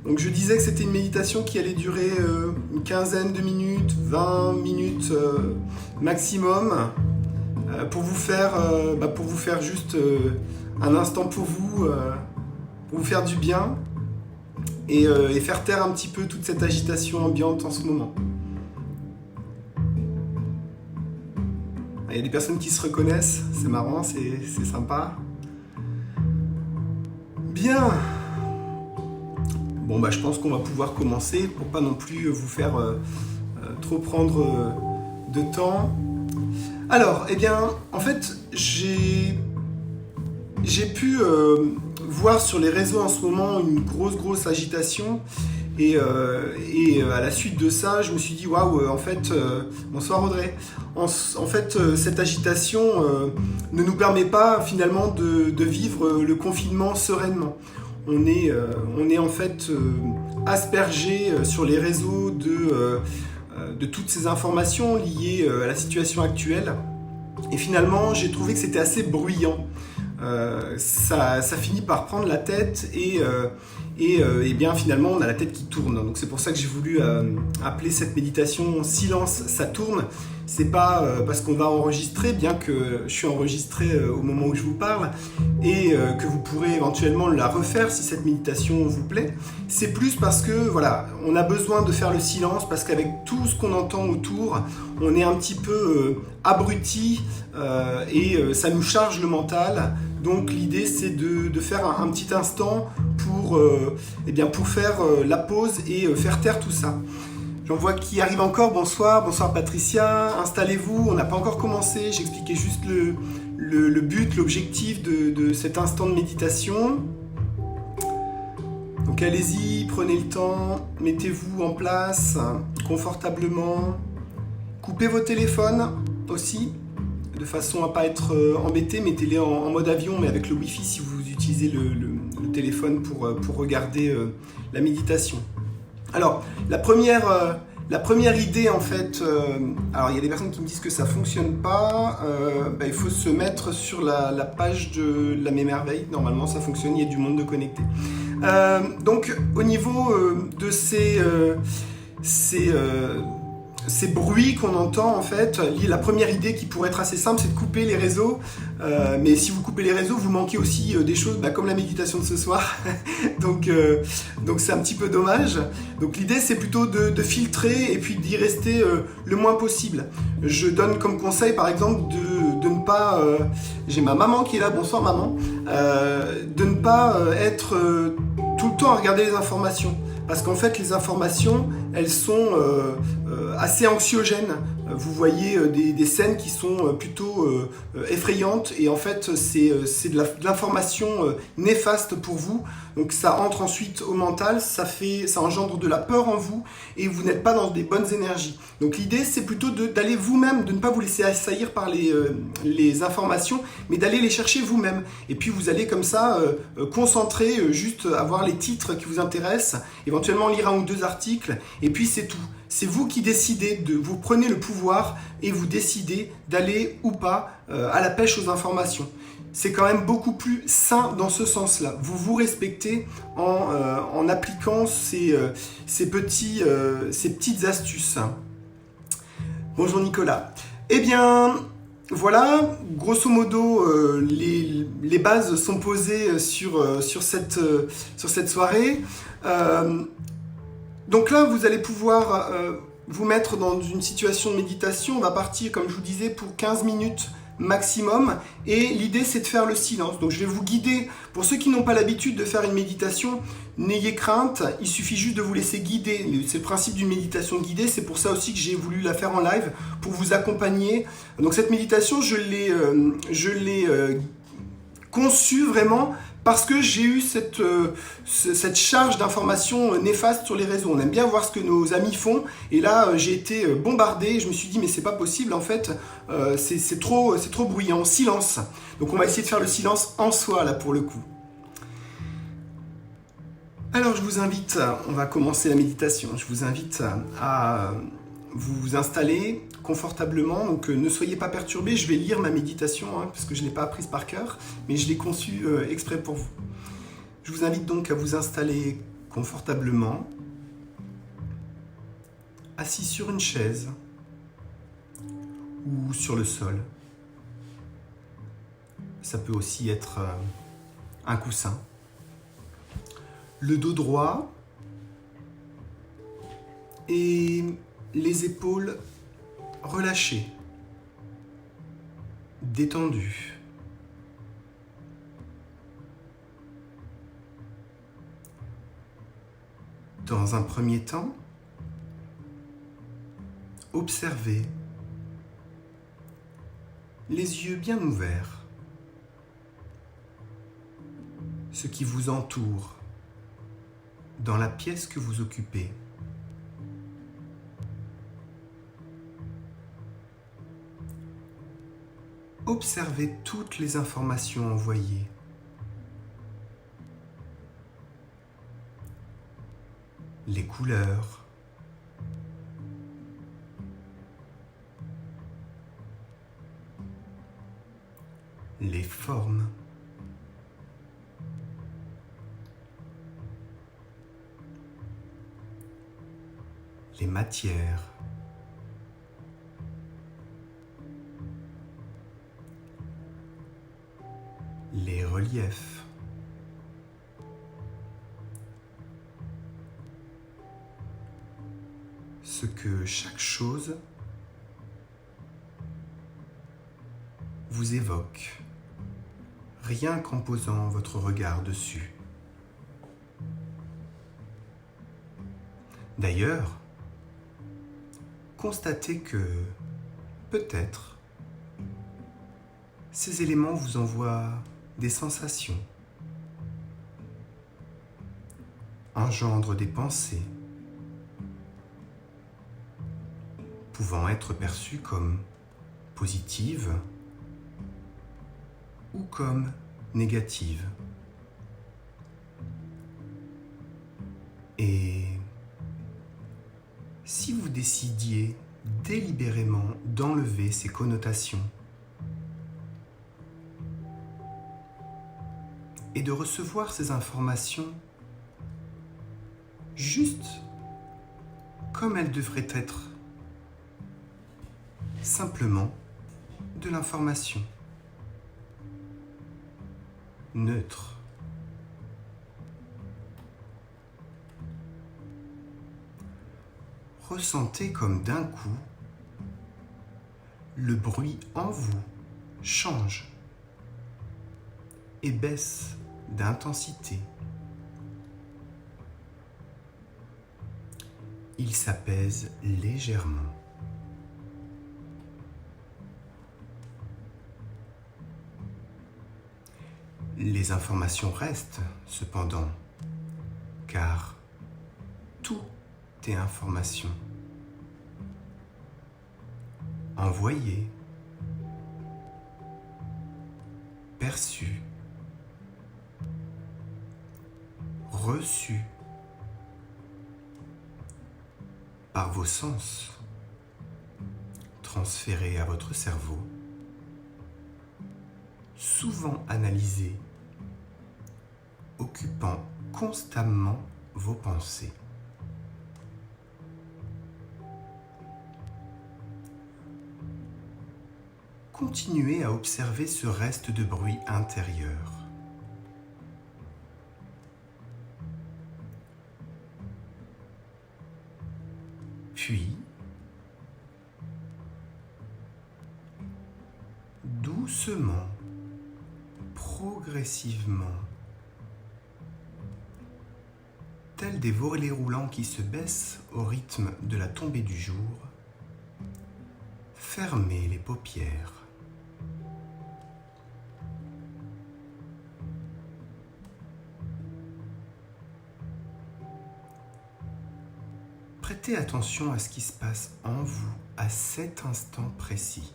Donc je disais que c'était une méditation qui allait durer une quinzaine de minutes, 20 minutes maximum, pour vous faire juste un instant pour vous faire du bien et faire taire un petit peu toute cette agitation ambiante en ce moment. Il y a des personnes qui se reconnaissent, c'est marrant, c'est sympa. Bien. Bon, je pense qu'on va pouvoir commencer pour pas non plus vous faire trop prendre de temps. Alors, en fait, j'ai pu voir sur les réseaux en ce moment une grosse agitation. Et à la suite de ça, je me suis dit, waouh, en fait, bonsoir Audrey, en fait, cette agitation ne nous permet pas finalement de vivre le confinement sereinement. On est en fait aspergé sur les réseaux de toutes ces informations liées à la situation actuelle. Et finalement, j'ai trouvé que c'était assez bruyant. Ça finit par prendre la tête et bien finalement on a la tête qui tourne. Donc c'est pour ça que j'ai voulu appeler cette méditation Silence, ça tourne. C'est pas parce qu'on va enregistrer, bien que je suis enregistré au moment où je vous parle et que vous pourrez éventuellement la refaire si cette méditation vous plaît. C'est plus parce que voilà, on a besoin de faire le silence parce qu'avec tout ce qu'on entend autour, on est un petit peu abruti et ça nous charge le mental. Donc l'idée c'est de faire un petit instant pour faire la pause et faire taire tout ça. J'en vois qui arrive encore, bonsoir Patricia, installez-vous, on n'a pas encore commencé, j'expliquais juste le but, l'objectif de cet instant de méditation. Donc allez-y, prenez le temps, mettez-vous en place confortablement, coupez vos téléphones aussi, de façon à ne pas être embêté, mettez-les en mode avion, mais avec le Wi-Fi si vous utilisez le téléphone pour regarder la méditation. Alors, la première idée en fait, alors il y a des personnes qui me disent que ça ne fonctionne pas, il faut se mettre sur la page de la Mémerveille, normalement ça fonctionne, il y a du monde de connecté. Donc au niveau de ces bruits qu'on entend en fait, la première idée qui pourrait être assez simple, c'est de couper les réseaux. Mais si vous coupez les réseaux, vous manquez aussi des choses comme la méditation de ce soir. donc c'est un petit peu dommage. Donc l'idée c'est plutôt de filtrer et puis d'y rester le moins possible. Je donne comme conseil par exemple de ne pas... j'ai ma maman qui est là, bonsoir maman. De ne pas être tout le temps à regarder les informations. Parce qu'en fait, les informations, elles sont assez anxiogènes. Vous voyez des scènes qui sont plutôt effrayantes et en fait, c'est de l'information néfaste pour vous. Donc ça entre ensuite au mental, ça engendre de la peur en vous et vous n'êtes pas dans des bonnes énergies. Donc l'idée, c'est plutôt d'aller vous-même, de ne pas vous laisser assaillir par les informations, mais d'aller les chercher vous-même. Et puis vous allez comme ça concentrer, juste avoir les titres qui vous intéressent, éventuellement lire un ou deux articles, et puis c'est tout. C'est vous qui décidez, vous prenez le pouvoir et vous décidez d'aller ou pas à la pêche aux informations. C'est quand même beaucoup plus sain dans ce sens-là. Vous vous respectez en appliquant ces petites astuces. Bonjour Nicolas. Eh bien, voilà, grosso modo, les bases sont posées sur cette soirée. Donc là, vous allez pouvoir vous mettre dans une situation de méditation. On va partir, comme je vous disais, pour 15 minutes maximum. Et l'idée, c'est de faire le silence. Donc je vais vous guider. Pour ceux qui n'ont pas l'habitude de faire une méditation, n'ayez crainte. Il suffit juste de vous laisser guider. C'est le principe d'une méditation guidée. C'est pour ça aussi que j'ai voulu la faire en live, pour vous accompagner. Donc cette méditation, je l'ai conçue vraiment parce que j'ai eu cette charge d'informations néfastes sur les réseaux. On aime bien voir ce que nos amis font. Et là, j'ai été bombardé. Je me suis dit, mais c'est pas possible, en fait. C'est trop bruyant. Silence. Donc, on va essayer de faire le silence en soi, là, pour le coup. Alors, je vous invite, on va commencer la méditation. Je vous invite à vous installer confortablement, donc ne soyez pas perturbés. Je vais lire ma méditation, parce que je ne l'ai pas apprise par cœur, mais je l'ai conçue exprès pour vous. Je vous invite donc à vous installer confortablement, assis sur une chaise ou sur le sol. Ça peut aussi être un coussin. Le dos droit et les épaules relâchées, détendues. Dans un premier temps, observez les yeux bien ouverts, ce qui vous entoure dans la pièce que vous occupez. Observez toutes les informations envoyées. Les couleurs, les formes, les matières, les reliefs, ce que chaque chose vous évoque, rien qu'en posant votre regard dessus. D'ailleurs, constatez que, peut-être, ces éléments vous envoient des sensations, engendrent des pensées, pouvant être perçues comme positives ou comme négatives. Et si vous décidiez délibérément d'enlever ces connotations et de recevoir ces informations juste comme elles devraient être, simplement de l'information neutre. Ressentez comme d'un coup, le bruit en vous change et baisse d'intensité. Il s'apaise légèrement. Les informations restent, cependant, car tout est information. Envoyée, perçue, reçue par vos sens, transférée à votre cerveau, souvent analysée, occupant constamment vos pensées. Continuez à observer ce reste de bruit intérieur. Puis, doucement, progressivement, tels des volets roulants qui se baissent au rythme de la tombée du jour, fermez les paupières. Prêtez attention à ce qui se passe en vous à cet instant précis.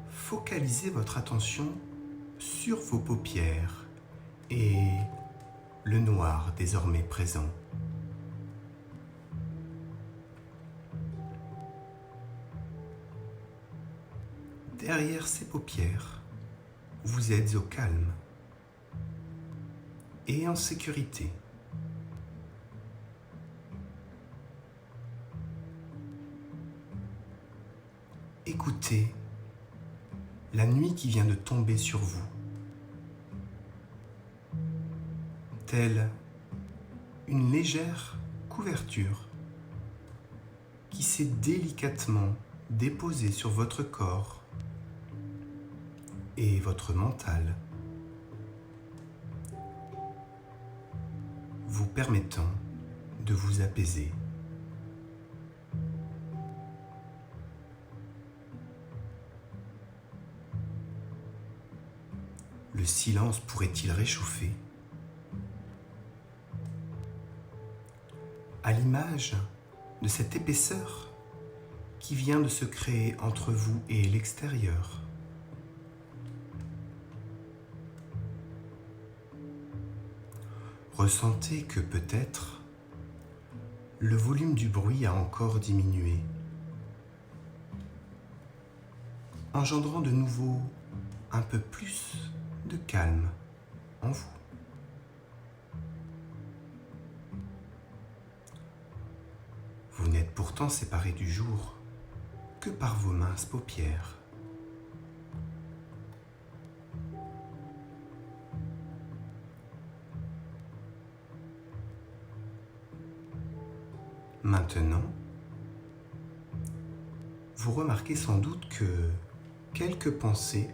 Focalisez votre attention sur vos paupières et le noir désormais présent. derrière ces paupières, vous êtes au calme et en sécurité. Écoutez la nuit qui vient de tomber sur vous, telle une légère couverture qui s'est délicatement déposée sur votre corps et votre mental, vous permettant de vous apaiser. Le silence pourrait-il réchauffer? À l'image de cette épaisseur qui vient de se créer entre vous et l'extérieur. Ressentez que peut-être le volume du bruit a encore diminué, engendrant de nouveau un peu plus de calme en vous. Vous n'êtes pourtant séparés du jour que par vos minces paupières. Maintenant, vous remarquez sans doute que quelques pensées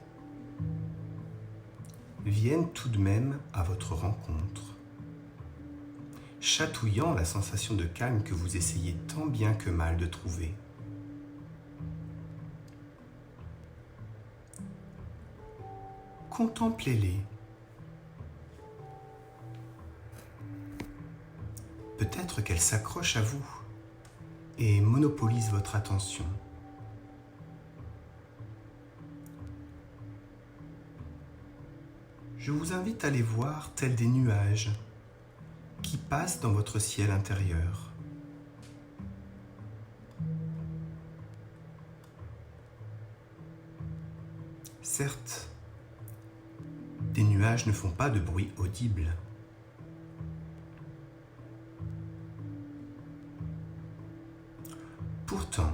viennent tout de même à votre rencontre, chatouillant la sensation de calme que vous essayez tant bien que mal de trouver. Contemplez-les. Peut-être qu'elles s'accrochent à vous et monopolisent votre attention. Je vous invite à les voir tels des nuages qui passent dans votre ciel intérieur. Certes, des nuages ne font pas de bruit audible. Pourtant,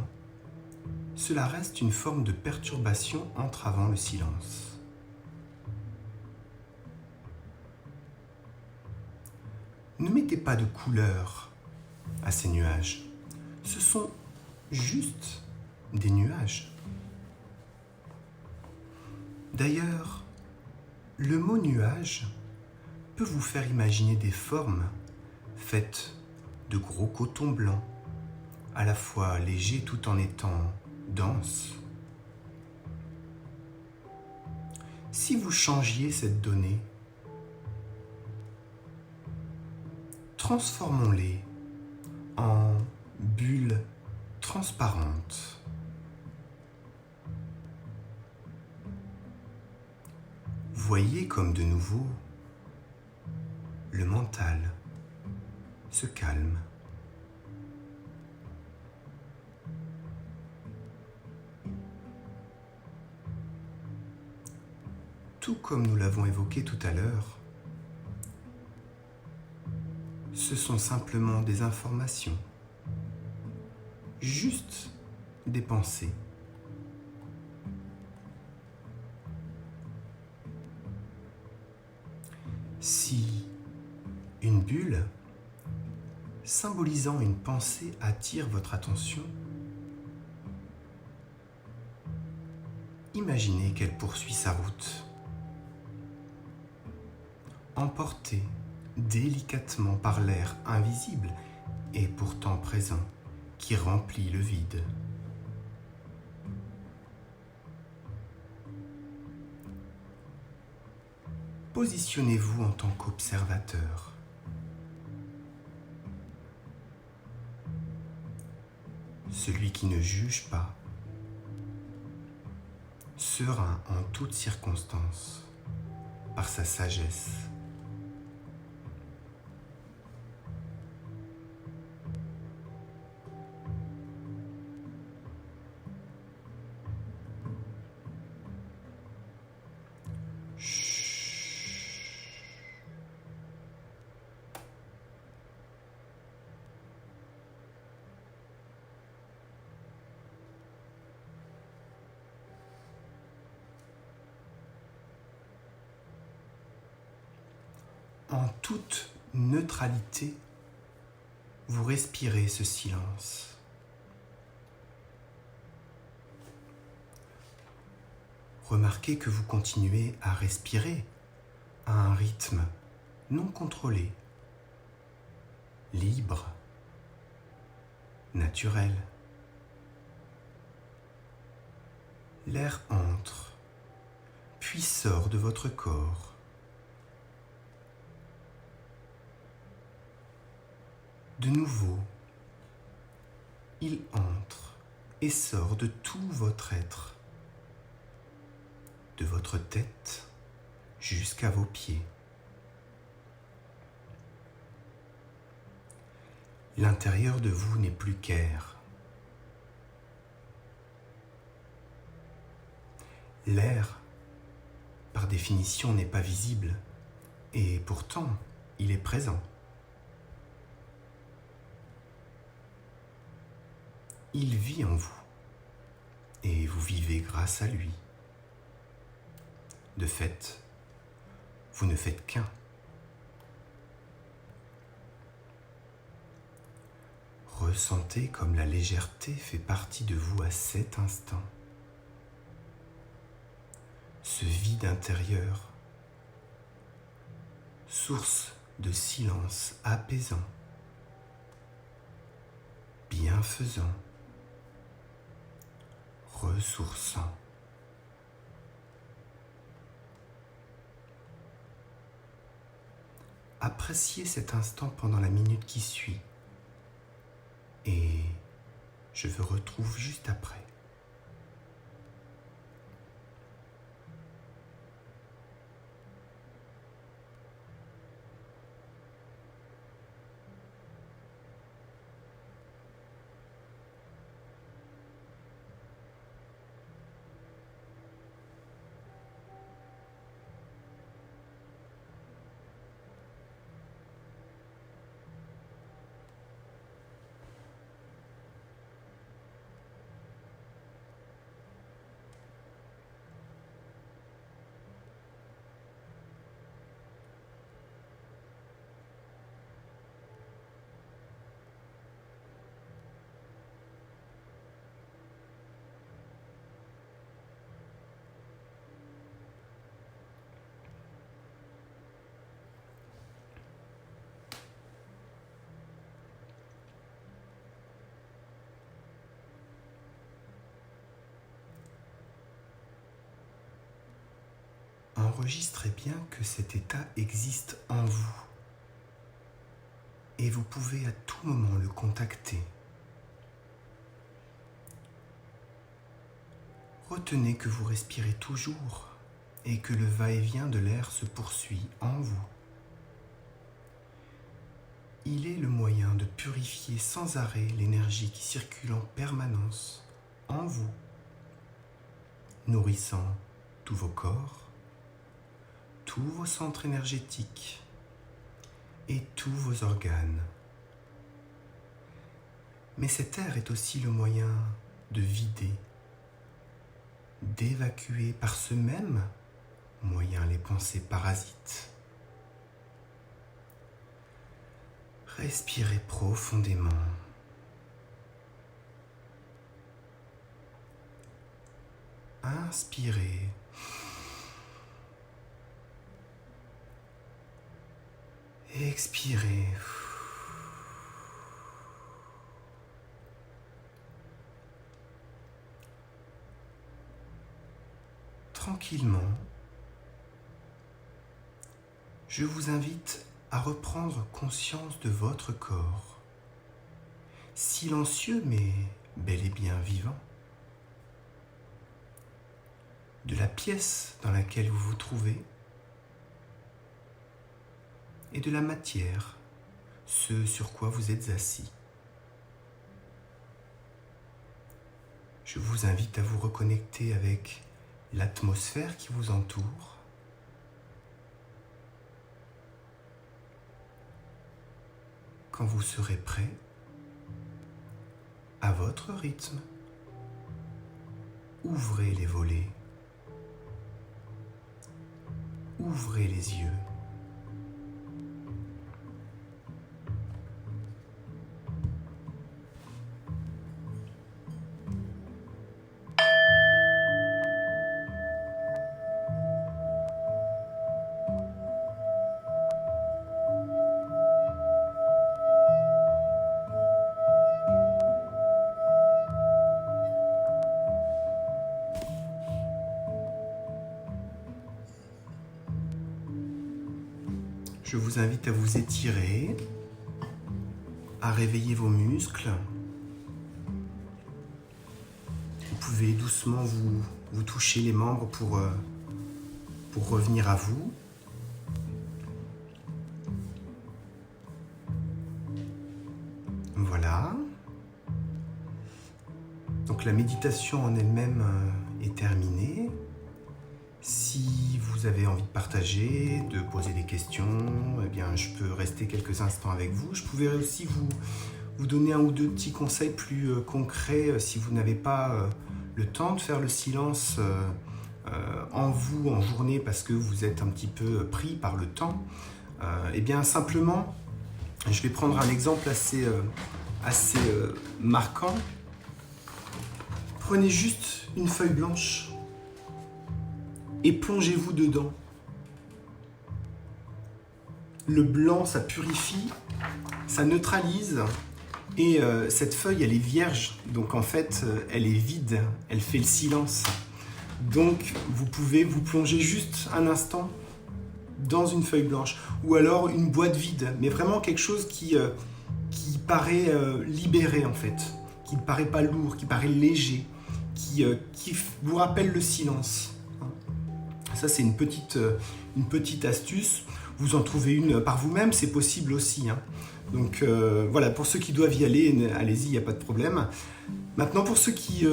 cela reste une forme de perturbation entravant le silence. Ne mettez pas de couleur à ces nuages. Ce sont juste des nuages. D'ailleurs, le mot nuage peut vous faire imaginer des formes faites de gros coton blanc, à la fois léger tout en étant dense. Si vous changiez cette donnée, transformons-les en bulles transparentes. Voyez comme de nouveau le mental se calme. Tout comme nous l'avons évoqué tout à l'heure, ce sont simplement des informations, juste des pensées. Si une bulle symbolisant une pensée attire votre attention, imaginez qu'elle poursuit sa route, emportée délicatement par l'air invisible et pourtant présent qui remplit le vide. Positionnez-vous en tant qu'observateur. Celui qui ne juge pas, serein en toutes circonstances, par sa sagesse. En toute neutralité, vous respirez ce silence. Remarquez que vous continuez à respirer à un rythme non contrôlé, libre, naturel. L'air entre, puis sort de votre corps. De nouveau, il entre et sort de tout votre être, de votre tête jusqu'à vos pieds. L'intérieur de vous n'est plus qu'air. L'air, par définition, n'est pas visible, et pourtant, il est présent. Il vit en vous, et vous vivez grâce à lui. De fait, vous ne faites qu'un. Ressentez comme la légèreté fait partie de vous à cet instant. Ce vide intérieur, source de silence apaisant, bienfaisant, ressourçant. Appréciez cet instant pendant la minute qui suit et je vous retrouve juste après. Enregistrez bien que cet état existe en vous et vous pouvez à tout moment le contacter. Retenez que vous respirez toujours et que le va-et-vient de l'air se poursuit en vous. Il est le moyen de purifier sans arrêt l'énergie qui circule en permanence en vous, nourrissant tous vos corps, tous vos centres énergétiques et tous vos organes. Mais cet air est aussi le moyen de vider, d'évacuer par ce même moyen les pensées parasites. Respirez profondément. Inspirez. Expirez. Tranquillement, je vous invite à reprendre conscience de votre corps, silencieux mais bel et bien vivant, de la pièce dans laquelle vous vous trouvez et de la matière, ce sur quoi vous êtes assis. Je vous invite à vous reconnecter avec l'atmosphère qui vous entoure. Quand vous serez prêt, à votre rythme, ouvrez les volets, ouvrez les yeux Je vous invite à vous étirer, à réveiller vos muscles. Vous pouvez doucement vous toucher les membres pour revenir à vous. Voilà. Donc la méditation en elle-même est terminée. Si vous avez envie de partager, de poser des questions, eh bien, je peux rester quelques instants avec vous. Je pouvais aussi vous donner un ou deux petits conseils plus concrets si vous n'avez pas le temps de faire le silence en vous, en journée, parce que vous êtes un petit peu pris par le temps. Eh bien, simplement, je vais prendre un exemple assez marquant. Prenez juste une feuille blanche et plongez-vous dedans. Le blanc, ça purifie, ça neutralise, et cette feuille, elle est vierge, donc en fait, elle est vide, elle fait le silence. Donc, vous pouvez vous plonger juste un instant dans une feuille blanche, ou alors une boîte vide, mais vraiment quelque chose qui paraît libéré en fait, qui ne paraît pas lourd, qui paraît léger, qui vous rappelle le silence. Ça, c'est une petite astuce. Vous en trouvez une par vous-même, c'est possible aussi. Donc voilà, pour ceux qui doivent y aller, allez-y, il n'y a pas de problème. Maintenant, pour ceux qui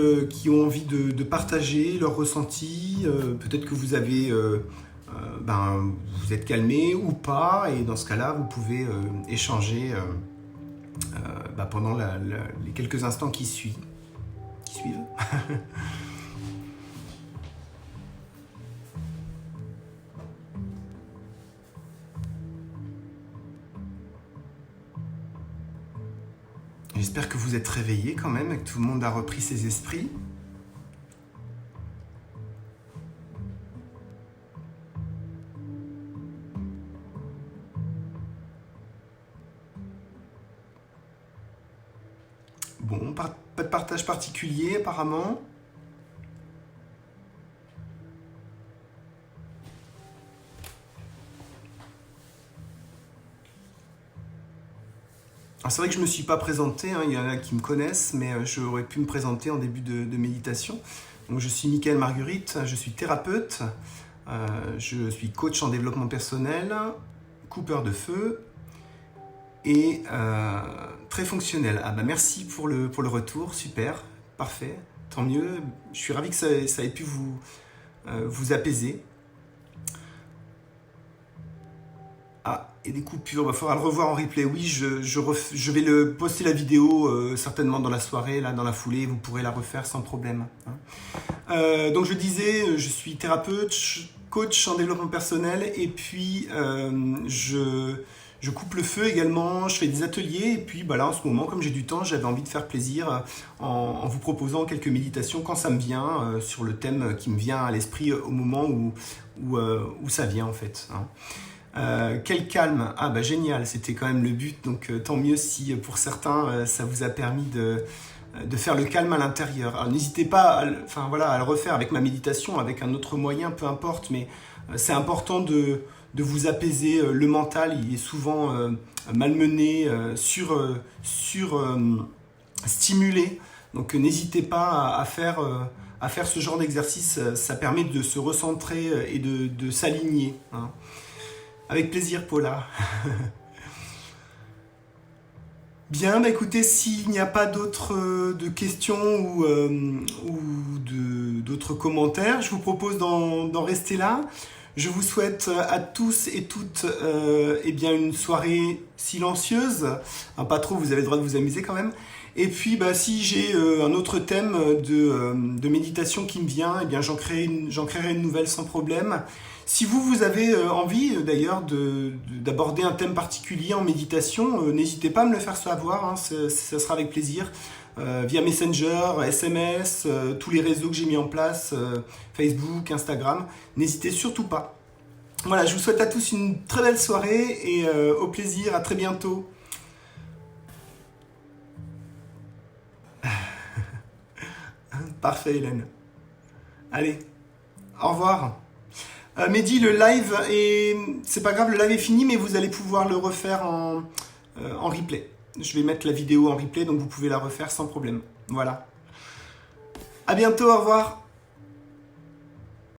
ont envie de partager leur ressenti, peut-être que vous avez, vous êtes calmé ou pas, et dans ce cas-là, vous pouvez échanger pendant les quelques instants qui suivent. J'espère que vous êtes réveillés quand même et que tout le monde a repris ses esprits. Bon, pas de partage particulier apparemment. C'est vrai que je ne me suis pas présenté, il y en a qui me connaissent, mais j'aurais pu me présenter en début de méditation. Donc, je suis Michael Marguerite, je suis thérapeute, je suis coach en développement personnel, coupeur de feu et très fonctionnel. Merci pour le retour, super, parfait, tant mieux. Je suis ravi que ça ait pu vous apaiser. Et des coupures, il faudra le revoir en replay. Oui, je vais poster la vidéo certainement dans la soirée, là, dans la foulée, vous pourrez la refaire sans problème. Donc je disais, je suis thérapeute, coach en développement personnel, et puis je coupe le feu également, je fais des ateliers, et puis là en ce moment, comme j'ai du temps, j'avais envie de faire plaisir en vous proposant quelques méditations quand ça me vient, sur le thème qui me vient à l'esprit au moment où ça vient en fait. Quel calme, génial, c'était quand même le but, donc tant mieux si pour certains ça vous a permis de faire le calme à l'intérieur. Alors n'hésitez pas à le refaire avec ma méditation, avec un autre moyen, peu importe, mais c'est important de vous apaiser. Le mental, il est souvent malmené, stimulé, donc n'hésitez pas à faire ce genre d'exercice, ça permet de se recentrer et de s'aligner. Avec plaisir, Paula. Bien, écoutez, s'il n'y a pas d'autres questions ou d'autres commentaires, je vous propose d'en rester là. Je vous souhaite à tous et toutes une soirée silencieuse. Pas trop, vous avez le droit de vous amuser quand même. Et puis, si j'ai un autre thème de méditation qui me vient, j'en créerai une nouvelle sans problème. Si vous avez envie d'ailleurs d'aborder un thème particulier en méditation, n'hésitez pas à me le faire savoir, ça sera avec plaisir, via Messenger, SMS, tous les réseaux que j'ai mis en place, Facebook, Instagram, n'hésitez surtout pas. Voilà, je vous souhaite à tous une très belle soirée et au plaisir, à très bientôt. Parfait Hélène. Allez, au revoir. Mehdi, le live est... C'est pas grave, le live est fini, mais vous allez pouvoir le refaire en replay. Je vais mettre la vidéo en replay, donc vous pouvez la refaire sans problème. Voilà. À bientôt, au revoir.